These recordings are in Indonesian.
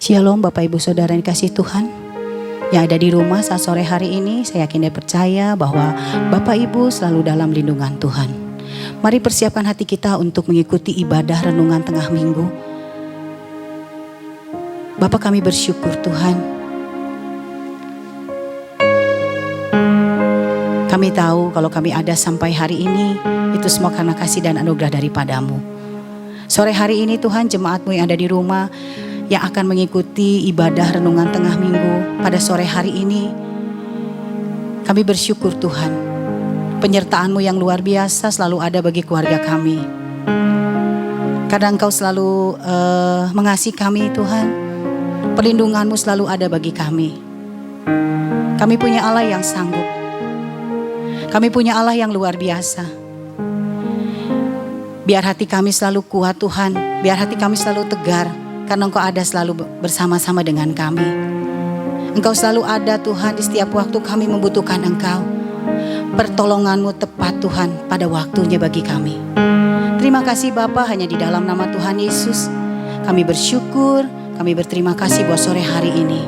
Shalom Bapak Ibu Saudara yang dikasihi Tuhan yang ada di rumah saat sore hari ini. Saya yakin dan percaya bahwa Bapak Ibu selalu dalam lindungan Tuhan. Mari persiapkan hati kita untuk mengikuti ibadah renungan tengah minggu. Bapak, kami bersyukur Tuhan. Kami tahu kalau kami ada sampai hari ini, itu semua karena kasih dan anugerah daripada-Mu. Sore hari ini Tuhan, jemaat-Mu yang ada di rumah yang akan mengikuti ibadah renungan tengah minggu pada sore hari ini, kami bersyukur Tuhan, penyertaan-Mu yang luar biasa selalu ada bagi keluarga kami. Karena Engkau selalu mengasihi kami Tuhan, perlindungan-Mu selalu ada bagi kami. Kami punya Allah yang sanggup, kami punya Allah yang luar biasa. Biar hati kami selalu kuat Tuhan, biar hati kami selalu tegar, karena Engkau ada selalu bersama-sama dengan kami. Engkau selalu ada Tuhan di setiap waktu kami membutuhkan Engkau. Pertolongan-Mu tepat Tuhan pada waktunya bagi kami. Terima kasih Bapa, hanya di dalam nama Tuhan Yesus kami bersyukur, kami berterima kasih buat sore hari ini.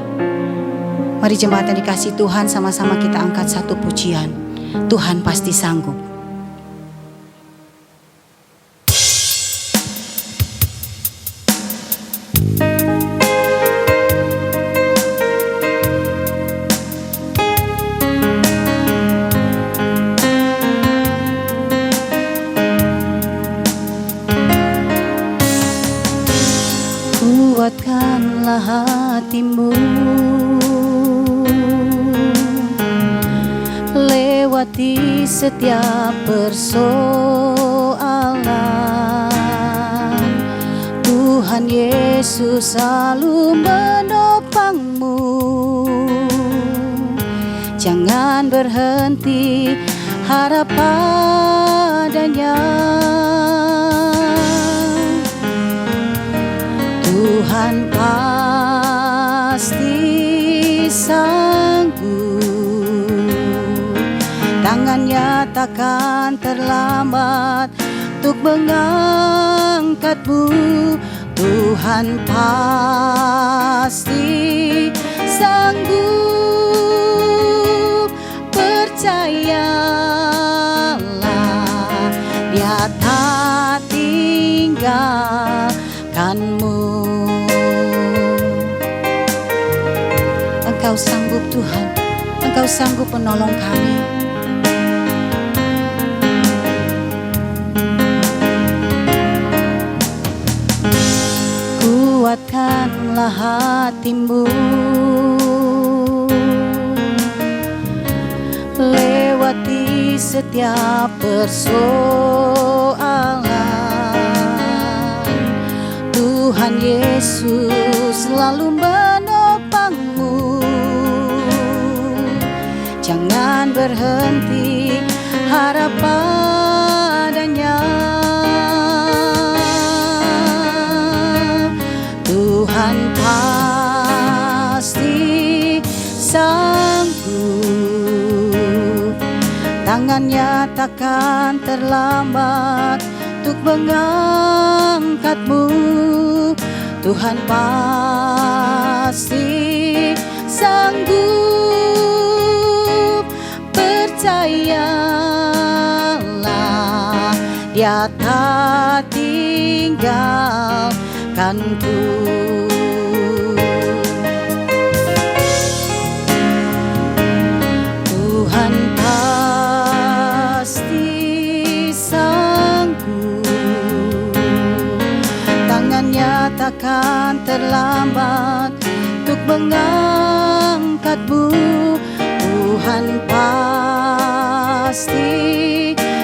Mari jemaat yang dikasihi Tuhan, sama-sama kita angkat satu pujian. Tuhan pasti sanggup. Kuatkanlah hatimu, lewati setiap persoalan. Tuhan Yesus selalu menopangmu. Jangan berhenti harap padanya. Tuhan pasti sanggup, tangannya takkan terlambat untuk mengangkatmu. Tuhan pasti sanggup, percayalah, Dia tak tinggalkanmu. Engkau sanggup Tuhan, Engkau sanggup menolong kami. Kuatkanlah hatimu, lewati setiap persoalan. Tuhan Yesus selalu menopangmu. Jangan berhenti harap padanya. Tuhan pasti sanggup, tangannya takkan terlambat untuk mengangkatmu. Tuhan pasti sanggup, percayalah, Dia tak tinggalkanku. Tuhan pasti sanggup, tangannya takkan terlambat untuk mengangkatmu. Tuhan pasti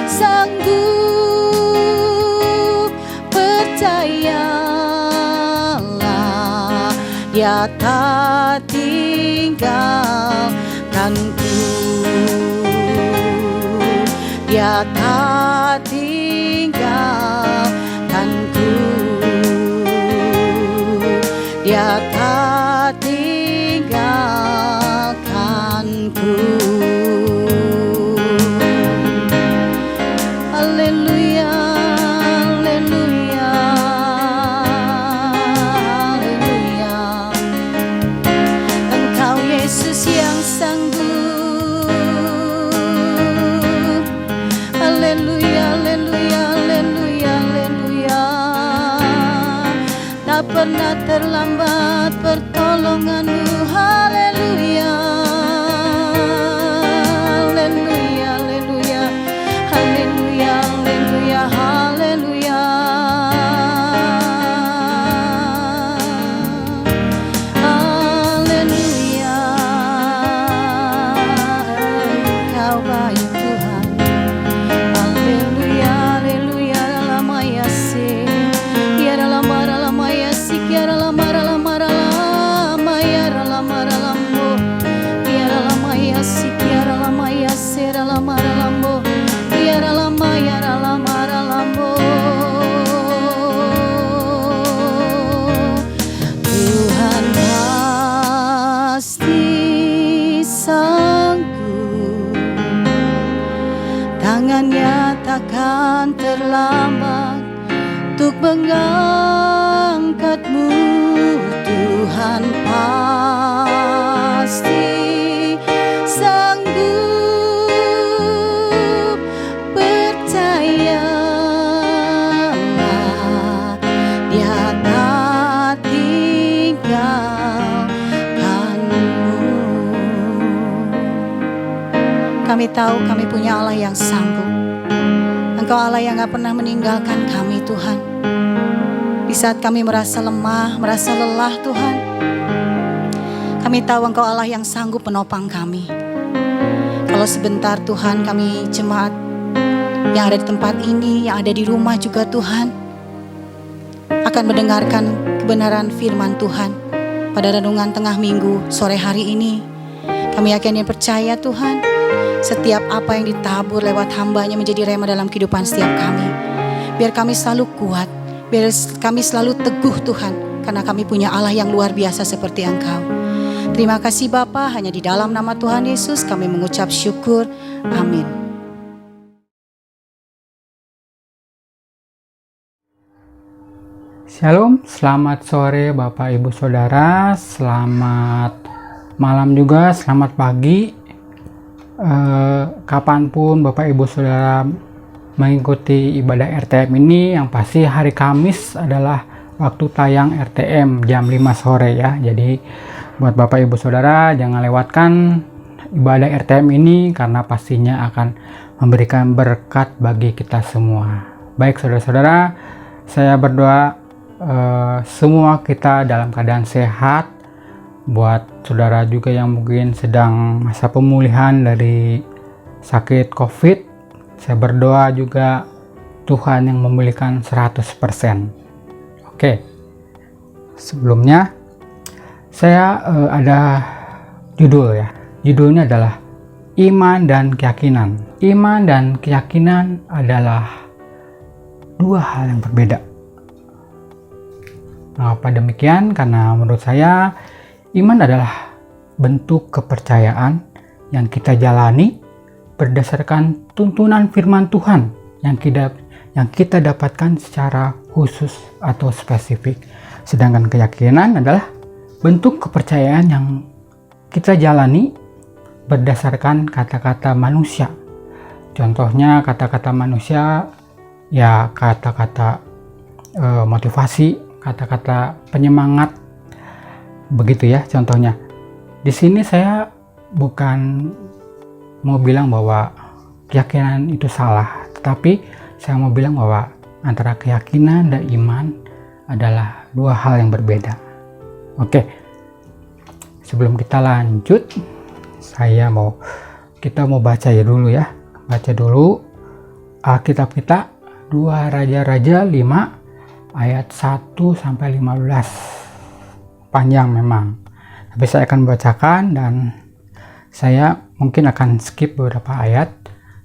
sanggup, percayalah, Dia tak tinggalkanku. Dia tak tinggalkanku. Dia tak tinggalkanku. Haleluya, haleluya, haleluya. karena terlambat pertolongan-Mu. Haleluya, haleluya, haleluya, haleluya, haleluya, haleluya. Haleluya, Engkau baik Tuhan. Haleluya, haleluya, lama ya si, ya lama ya si, ya lama ya lambo, ya lama ya si, ya lama ya si, lama lambo, ya lama lambo. Tuhan pasti sanggup, tangannya takkan terlambat untuk mengangkatmu. Tuhan pasti sanggup, percayalah, Dia tak tinggalkanmu. Kami tahu kami punya Allah yang sanggup. Engkau Allah yang gak pernah meninggalkan kami Tuhan. Di saat kami merasa lemah, merasa lelah Tuhan, kami tahu Engkau Allah yang sanggup menopang kami. Kalau sebentar Tuhan kami jemaat yang ada di tempat ini, yang ada di rumah juga Tuhan, akan mendengarkan kebenaran firman Tuhan pada renungan tengah minggu sore hari ini. Kami yakin dan percaya Tuhan, setiap apa yang ditabur lewat hamba-Nya menjadi rema dalam kehidupan setiap kami. Biar kami selalu kuat, biar kami selalu teguh Tuhan, karena kami punya Allah yang luar biasa seperti Engkau. Terima kasih Bapa, hanya di dalam nama Tuhan Yesus kami mengucap syukur. Amin. Shalom, selamat sore Bapak Ibu Saudara, selamat malam juga, selamat pagi. Kapanpun Bapak Ibu Saudara mengikuti ibadah RTM ini, yang pasti hari Kamis adalah waktu tayang RTM jam 5 sore ya. Jadi buat Bapak Ibu Saudara jangan lewatkan ibadah RTM ini, karena pastinya akan memberikan berkat bagi kita semua. Baik saudara-saudara, saya berdoa semua kita dalam keadaan sehat. Buat saudara juga yang mungkin sedang masa pemulihan dari sakit COVID, saya berdoa juga Tuhan yang memulihkan 100%. Oke, sebelumnya saya ada judul ya. Judulnya adalah Iman dan Keyakinan. Iman dan keyakinan adalah dua hal yang berbeda. Mengapa demikian? Karena menurut saya iman adalah bentuk kepercayaan yang kita jalani berdasarkan tuntunan firman Tuhan yang kita dapatkan secara khusus atau spesifik. Sedangkan keyakinan adalah bentuk kepercayaan yang kita jalani berdasarkan kata-kata manusia. Contohnya kata-kata manusia ya kata-kata motivasi, kata-kata penyemangat. Begitu ya contohnya. Di sini saya bukan mau bilang bahwa keyakinan itu salah, tetapi saya mau bilang bahwa antara keyakinan dan iman adalah dua hal yang berbeda. Oke. Sebelum kita lanjut, kita mau baca ya dulu ya. Baca dulu Alkitab kita 2 Raja-Raja 5 ayat 1 sampai 15. Panjang memang, tapi saya akan bacakan dan saya mungkin akan skip beberapa ayat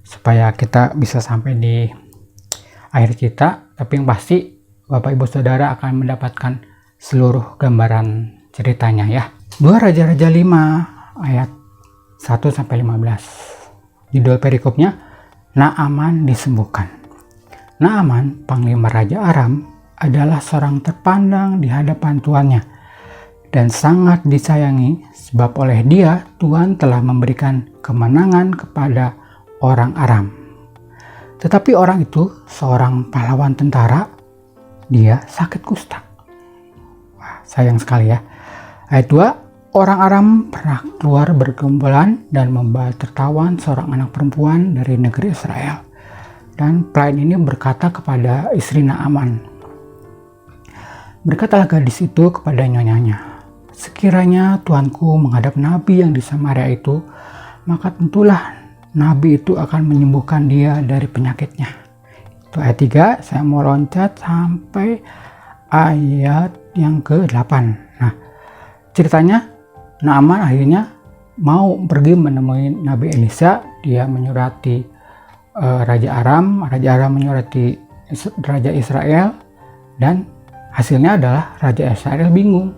supaya kita bisa sampai di akhir kita. Tapi yang pasti Bapak Ibu Saudara akan mendapatkan seluruh gambaran ceritanya ya. 2 Raja-Raja 5 ayat 1 sampai 15. Judul perikopnya Naaman disembuhkan. Naaman, panglima Raja Aram, adalah seorang terpandang di hadapan tuannya dan sangat disayangi, sebab oleh dia Tuhan telah memberikan kemenangan kepada orang Aram. Tetapi orang itu seorang pahlawan tentara, dia sakit kusta. sayang sekali ya. Ayat 2, orang Aram pernah keluar bergombolan dan membawa tertawan seorang anak perempuan dari negeri Israel. Dan pelayan ini berkata kepada istri Naaman, berkatalah gadis itu kepada nyonyanya, sekiranya tuanku menghadap nabi yang di Samaria itu, maka tentulah nabi itu akan menyembuhkan dia dari penyakitnya. Itu ayat 3, saya mau loncat sampai ayat yang ke-8. Nah, ceritanya Naaman akhirnya mau pergi menemui Nabi Elisa. Dia menyurati Raja Aram menyurati Raja Israel, dan hasilnya adalah Raja Israel bingung.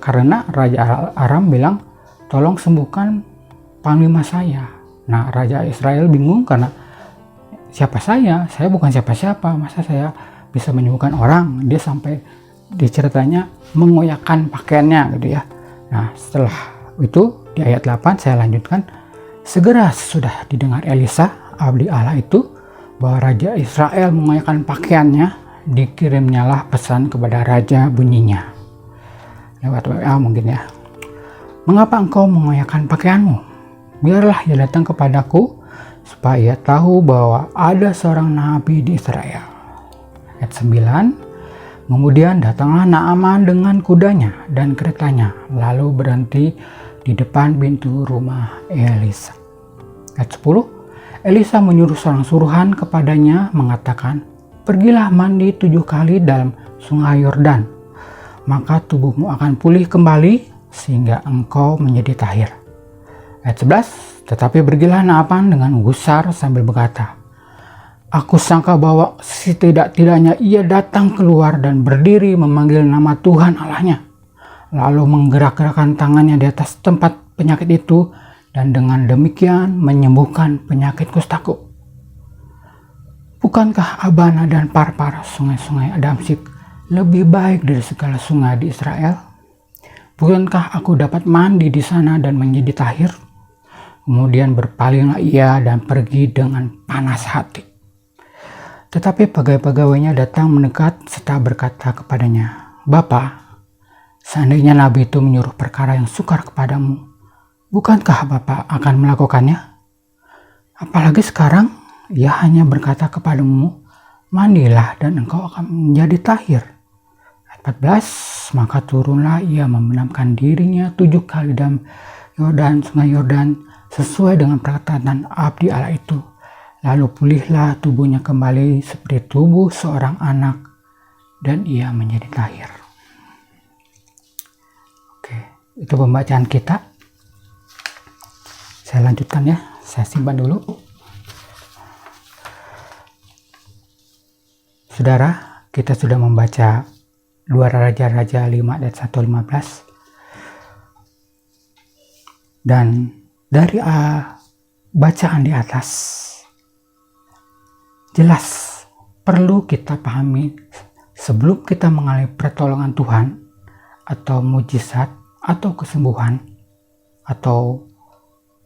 Karena Raja Aram bilang, tolong sembuhkan panglima saya. Nah, Raja Israel bingung karena siapa saya? Saya bukan siapa-siapa, masa saya bisa menyembuhkan orang? Dia sampai diceritanya mengoyakkan pakaiannya gitu ya. Nah, setelah itu di ayat 8 saya lanjutkan, segera sudah didengar Elisa, abdi Allah itu, bahwa Raja Israel mengoyakkan pakaiannya, dikirimnyalah pesan kepada raja bunyinya. Lewat WA mungkin ya. Mengapa engkau mengoyakkan pakaianmu? Biarlah ia datang kepadaku, supaya ia tahu bahwa ada seorang nabi di Israel. Ayat 9, kemudian datanglah Naaman dengan kudanya dan keretanya, lalu berhenti di depan pintu rumah Elisa. Ayat 10, Elisa menyuruh seorang suruhan kepadanya mengatakan, pergilah mandi 7 kali dalam sungai Yordan, maka tubuhmu akan pulih kembali sehingga engkau menjadi tahir. Ayat 11, tetapi pergilah Naaman dengan gusar sambil berkata, aku sangka bahwa setidak-tidaknya ia datang keluar dan berdiri memanggil nama Tuhan Allahnya, lalu menggerak-gerakkan tangannya di atas tempat penyakit itu, dan dengan demikian menyembuhkan penyakit kustaku. Bukankah Abana dan Parpar, sungai-sungai Adamsik, lebih baik dari segala sungai di Israel? Bukankah aku dapat mandi di sana dan menjadi tahir? Kemudian berpalinglah ia dan pergi dengan panas hati. Tetapi pegawai-pegawainya datang mendekat serta berkata kepadanya, Bapa, seandainya nabi itu menyuruh perkara yang sukar kepadamu, bukankah Bapa akan melakukannya? Apalagi sekarang ia hanya berkata kepadamu, mandilah dan engkau akan menjadi tahir. Ayat 14, maka turunlah ia membenamkan dirinya 7 kali dalam sungai Yordan, sesuai dengan perkataan abdi Allah itu. Lalu pulihlah tubuhnya kembali seperti tubuh seorang anak, dan ia menjadi tahir. Oke, itu pembacaan kita. Saya lanjutkan ya, saya simpan dulu. Saudara, kita sudah membaca 2 Raja-Raja 5 ayat 1-15. Dan dari bacaan di atas, jelas perlu kita pahami sebelum kita mengalami pertolongan Tuhan atau mujizat atau kesembuhan atau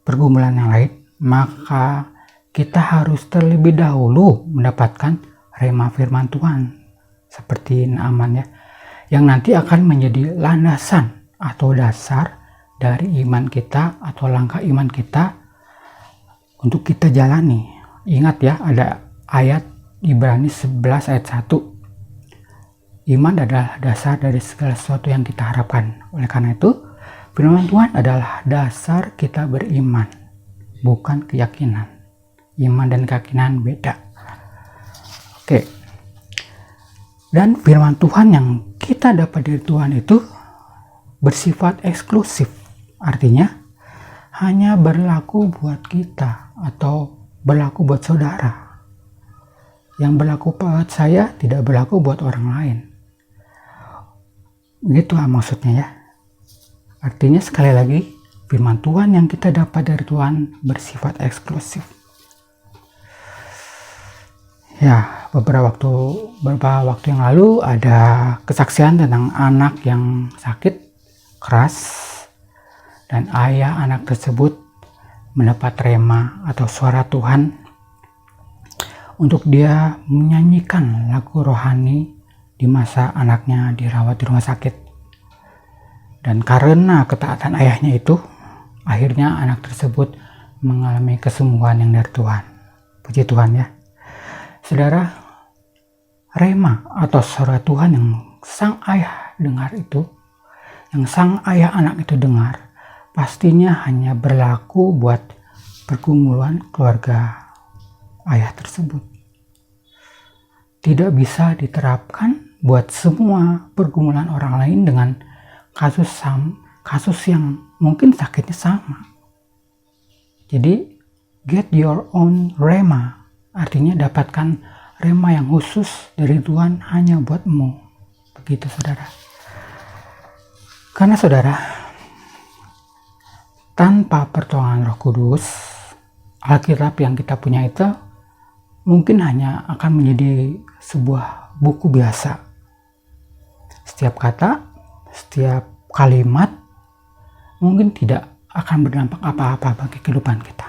pergumulan yang lain, maka kita harus terlebih dahulu mendapatkan rema firman Tuhan seperti Naaman ya, yang nanti akan menjadi landasan atau dasar dari iman kita atau langkah iman kita untuk kita jalani. Ingat ya, ada ayat Ibrani 11 ayat 1. Iman adalah dasar dari segala sesuatu yang kita harapkan. Oleh karena itu, firman Tuhan adalah dasar kita beriman, bukan keyakinan. Iman dan keyakinan beda. Oke. Dan firman Tuhan yang kita dapat dari Tuhan itu bersifat eksklusif. Artinya hanya berlaku buat kita atau berlaku buat saudara. Yang berlaku buat saya tidak berlaku buat orang lain. Begitu maksudnya ya. Artinya sekali lagi, firman Tuhan yang kita dapat dari Tuhan bersifat eksklusif. Ya, beberapa waktu yang lalu ada kesaksian tentang anak yang sakit keras, dan ayah anak tersebut mendapat rema atau suara Tuhan untuk dia menyanyikan lagu rohani di masa anaknya dirawat di rumah sakit. Dan karena ketaatan ayahnya itu, akhirnya anak tersebut mengalami kesembuhan yang dari Tuhan. Puji Tuhan ya. Saudara, rema atau suara Tuhan yang sang ayah dengar itu, yang sang ayah anak itu dengar, pastinya hanya berlaku buat pergumulan keluarga ayah tersebut. Tidak bisa diterapkan buat semua pergumulan orang lain dengan kasus yang mungkin sakitnya sama. Jadi get your own rema, artinya dapatkan rema yang khusus dari Tuhan hanya buatmu. Begitu saudara. Karena saudara, tanpa pertolongan Roh Kudus, Alkitab yang kita punya itu mungkin hanya akan menjadi sebuah buku biasa. Setiap kata, setiap kalimat mungkin tidak akan berdampak apa-apa bagi kehidupan kita.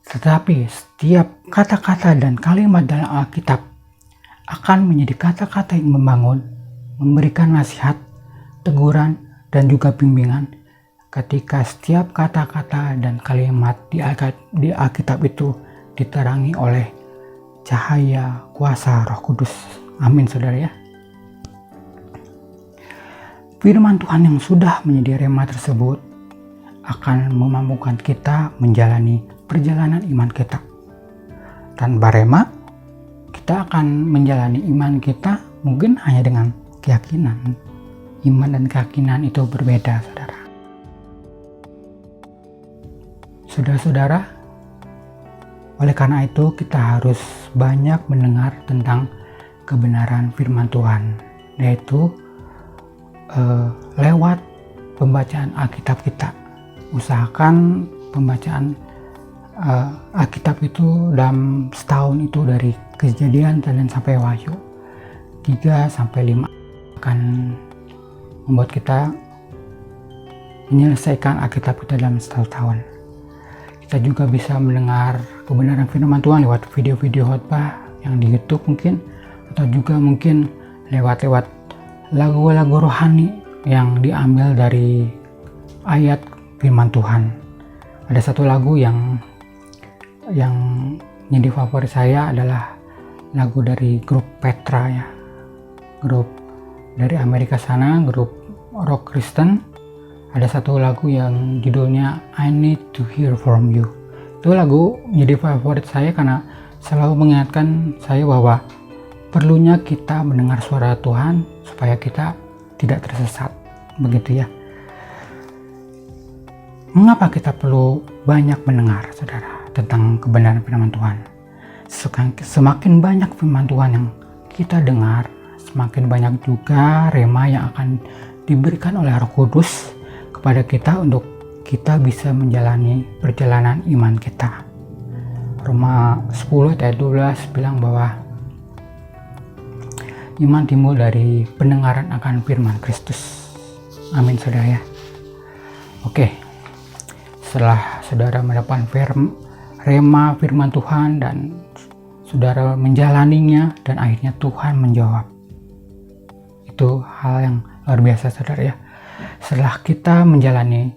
Tetapi setiap kata-kata dan kalimat dalam Alkitab akan menjadi kata-kata yang membangun, memberikan nasihat, teguran, dan juga bimbingan ketika setiap kata-kata dan kalimat di Alkitab itu diterangi oleh cahaya kuasa Roh Kudus. Amin saudara ya. Firman Tuhan yang sudah menjadi rema tersebut akan memampukan kita menjalani perjalanan iman kita. Tanpa rema, kita akan menjalani iman kita mungkin hanya dengan keyakinan. Iman dan keyakinan itu berbeda, saudara. Saudara-saudara, oleh karena itu kita harus banyak mendengar tentang kebenaran firman Tuhan, yaitu lewat pembacaan Alkitab kita. Usahakan pembacaan Alkitab itu dalam setahun itu dari Kejadian dan sampai Wahyu 3-5 akan membuat kita menyelesaikan Alkitab kita dalam setahun tahun. Kita juga bisa mendengar kebenaran firman Tuhan lewat video-video khotbah yang di YouTube mungkin, atau juga mungkin lewat lagu-lagu rohani yang diambil dari ayat firman Tuhan. Ada satu lagu yang jadi favorit saya adalah lagu dari grup Petra ya, grup dari Amerika sana, grup rock Kristen. Ada satu lagu yang judulnya I Need to Hear From You. Itu lagu menjadi favorit saya karena selalu mengingatkan saya bahwa perlunya kita mendengar suara Tuhan supaya kita tidak tersesat. Begitu ya. Mengapa kita perlu banyak mendengar, saudara, tentang kebenaran firman Tuhan? Semakin banyak firman Tuhan yang kita dengar, semakin banyak juga rema yang akan diberikan oleh Roh Kudus kepada kita untuk kita bisa menjalani perjalanan iman kita. Roma 10 ayat 12 bilang bahwa iman timbul dari pendengaran akan firman Kristus. Amin saudara ya. Oke, setelah saudara mendapatkan rema firman Tuhan dan saudara menjalaninya dan akhirnya Tuhan menjawab. Itu hal yang luar biasa saudara ya. Setelah kita menjalani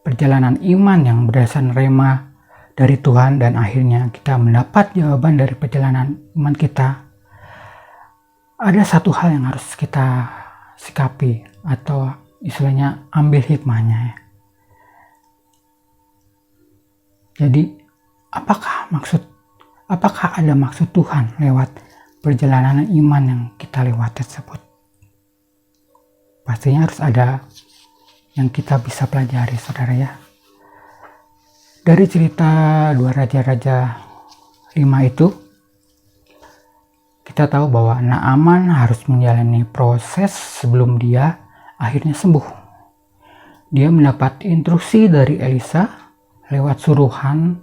perjalanan iman yang berdasarkan rema dari Tuhan dan akhirnya kita mendapat jawaban dari perjalanan iman kita, ada satu hal yang harus kita sikapi atau istilahnya ambil hikmahnya ya. Jadi apakah ada maksud Tuhan lewat perjalanan iman yang kita lewati tersebut? Pastinya harus ada yang kita bisa pelajari saudara ya. Dari cerita 2 Raja-Raja 5 itu kita tahu bahwa Naaman harus menjalani proses sebelum dia akhirnya sembuh. Dia mendapat instruksi dari Elisa lewat suruhan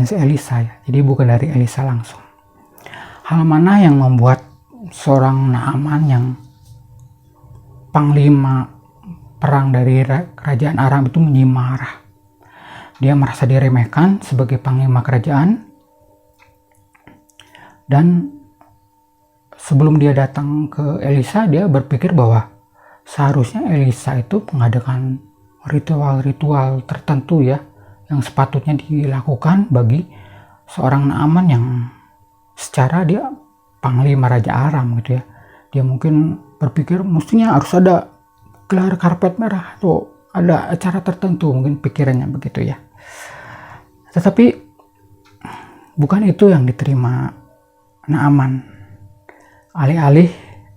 si Elisa ya. Jadi bukan dari Elisa langsung. Hal mana yang membuat seorang Naaman yang panglima perang dari kerajaan Aram itu menjadi marah. Dia merasa diremehkan sebagai panglima kerajaan. Dan sebelum dia datang ke Elisa, dia berpikir bahwa seharusnya Elisa itu mengadakan ritual-ritual tertentu ya, yang sepatutnya dilakukan bagi seorang Naaman yang secara dia panglima Raja Aram gitu ya. Dia mungkin berpikir mestinya harus ada gelar karpet merah atau ada acara tertentu, mungkin pikirannya begitu ya. Tetapi bukan itu yang diterima Naaman. Alih-alih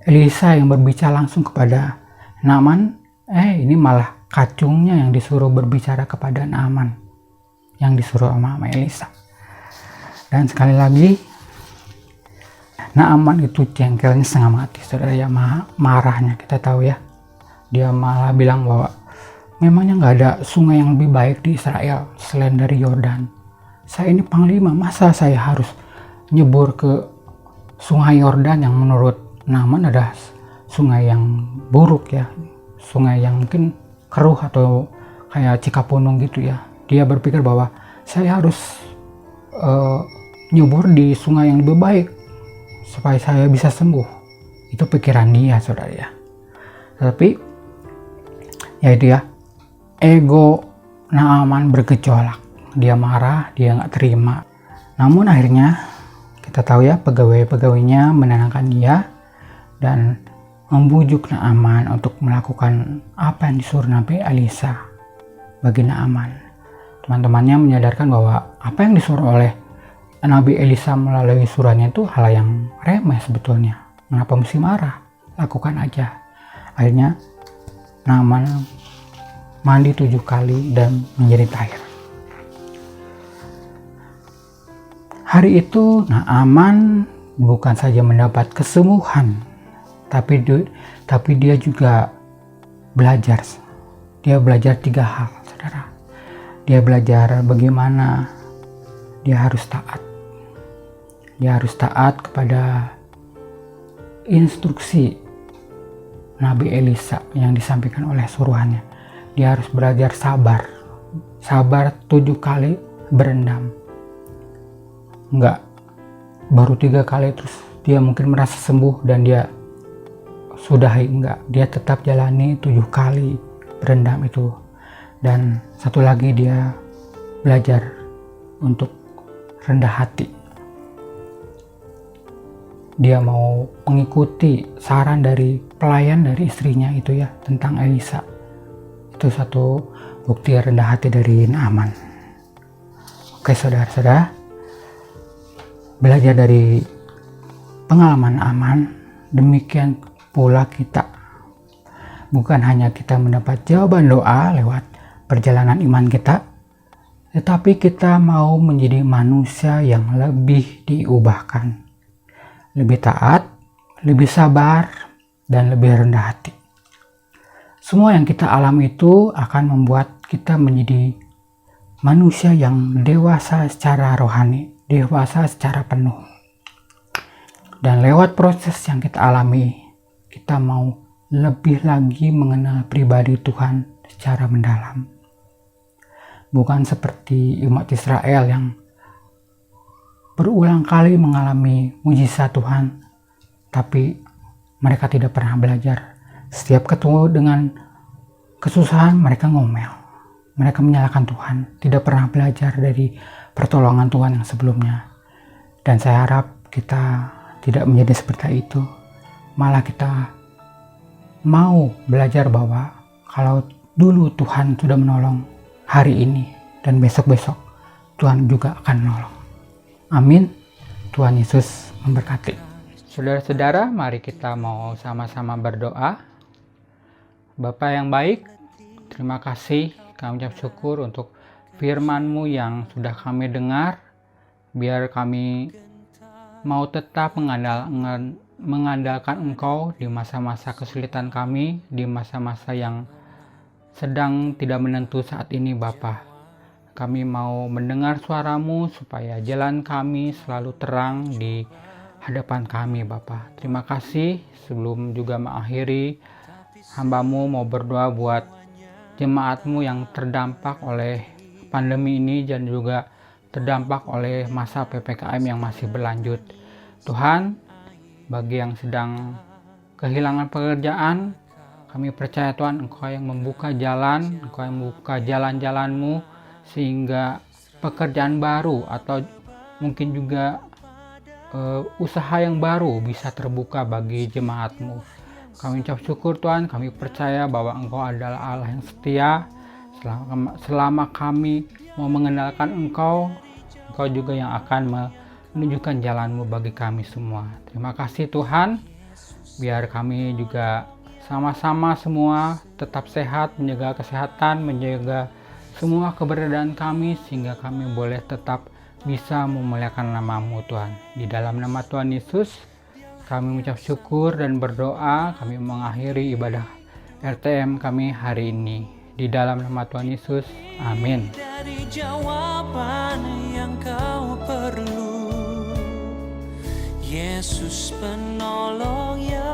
Elisa yang berbicara langsung kepada Naaman, ini malah kacungnya yang disuruh berbicara kepada Naaman, yang disuruh sama Elisa. Dan sekali lagi Naaman itu jengkelnya setengah mati, saudara ya, marahnya kita tahu ya. Dia malah bilang bahwa memangnya nggak ada sungai yang lebih baik di Israel selain dari Yordan. Saya ini panglima, masa saya harus nyebur ke sungai Yordan yang menurut Naaman ada sungai yang buruk ya, sungai yang mungkin keruh atau kayak Cikapunung gitu ya. Dia berpikir bahwa saya harus nyebur di sungai yang lebih baik supaya saya bisa sembuh. Itu pikiran dia, saudara ya. Tapi ya itu ya, ego Naaman bergejolak. Dia marah, dia nggak terima. Namun akhirnya kita tahu ya, pegawai-pegawainya menenangkan dia dan membujuk Naaman untuk melakukan apa yang disuruh Nabi Elisa bagi Naaman. Teman-temannya menyadarkan bahwa apa yang disuruh oleh Nabi Elisa melalui suratnya itu hal yang remeh sebetulnya. Kenapa mesti marah? Lakukan aja. Akhirnya Naaman mandi 7 kali dan menjadi tahir. Hari itu Naaman bukan saja mendapat kesembuhan, tapi dia juga belajar. Dia belajar 3 hal, saudara. Dia belajar bagaimana dia harus taat. Dia harus taat kepada instruksi Nabi Elisa yang disampaikan oleh suruhannya. Dia harus belajar sabar. Sabar 7 kali berendam. Enggak baru 3 kali terus dia mungkin merasa sembuh dan dia sudahi, enggak. Dia tetap jalani 7 kali berendam itu. Dan satu lagi, dia belajar untuk rendah hati. Dia mau mengikuti saran dari pelayan dari istrinya itu ya, tentang Elisa. Itu satu bukti rendah hati dari Naaman. Oke saudara-saudara, belajar dari pengalaman Naaman, demikian pula kita. Bukan hanya kita mendapat jawaban doa lewat perjalanan iman kita, tetapi kita mau menjadi manusia yang lebih diubahkan. Lebih taat, lebih sabar, dan lebih rendah hati. Semua yang kita alami itu akan membuat kita menjadi manusia yang dewasa secara rohani, dewasa secara penuh. Dan lewat proses yang kita alami, kita mau lebih lagi mengenal pribadi Tuhan secara mendalam. Bukan seperti umat Israel yang berulang kali mengalami mujizat Tuhan, tapi mereka tidak pernah belajar. Setiap ketemu dengan kesusahan, mereka ngomel. Mereka menyalahkan Tuhan, tidak pernah belajar dari pertolongan Tuhan yang sebelumnya. Dan saya harap kita tidak menjadi seperti itu. Malah kita mau belajar bahwa kalau dulu Tuhan sudah menolong hari ini dan besok-besok, Tuhan juga akan menolong. Amin. Tuhan Yesus memberkati. Saudara-saudara, mari kita mau sama-sama berdoa. Bapa yang baik, terima kasih, kami ucap syukur untuk firman-Mu yang sudah kami dengar. Biar kami mau tetap mengandalkan Engkau di masa-masa kesulitan kami, di masa-masa yang sedang tidak menentu saat ini Bapa. Kami mau mendengar suara-Mu supaya jalan kami selalu terang di hadapan kami Bapa. Terima kasih. Sebelum juga mengakhiri, hamba-Mu mau berdoa buat jemaat-Mu yang terdampak oleh pandemi ini dan juga terdampak oleh masa PPKM yang masih berlanjut. Tuhan, bagi yang sedang kehilangan pekerjaan, Kami percaya Tuhan, Engkau yang membuka jalan, Engkau yang membuka jalan-jalan-Mu, sehingga pekerjaan baru atau mungkin juga usaha yang baru bisa terbuka bagi jemaat-Mu. Kami ucap syukur Tuhan, kami percaya bahwa Engkau adalah Allah yang setia. Selama kami mau mengenalkan Engkau, Engkau juga yang akan menunjukkan jalan-Mu bagi kami semua. Terima kasih Tuhan, biar kami juga sama-sama semua tetap sehat, menjaga kesehatan, menjaga semua keberadaan kami, sehingga kami boleh tetap bisa memuliakan nama-Mu Tuhan. Di dalam nama Tuhan Yesus, kami mengucap syukur dan berdoa. Kami mengakhiri ibadah RTM kami hari ini. Di dalam nama Tuhan Yesus, amin. Dari jawaban yang kau perlu, Yesus penolong yang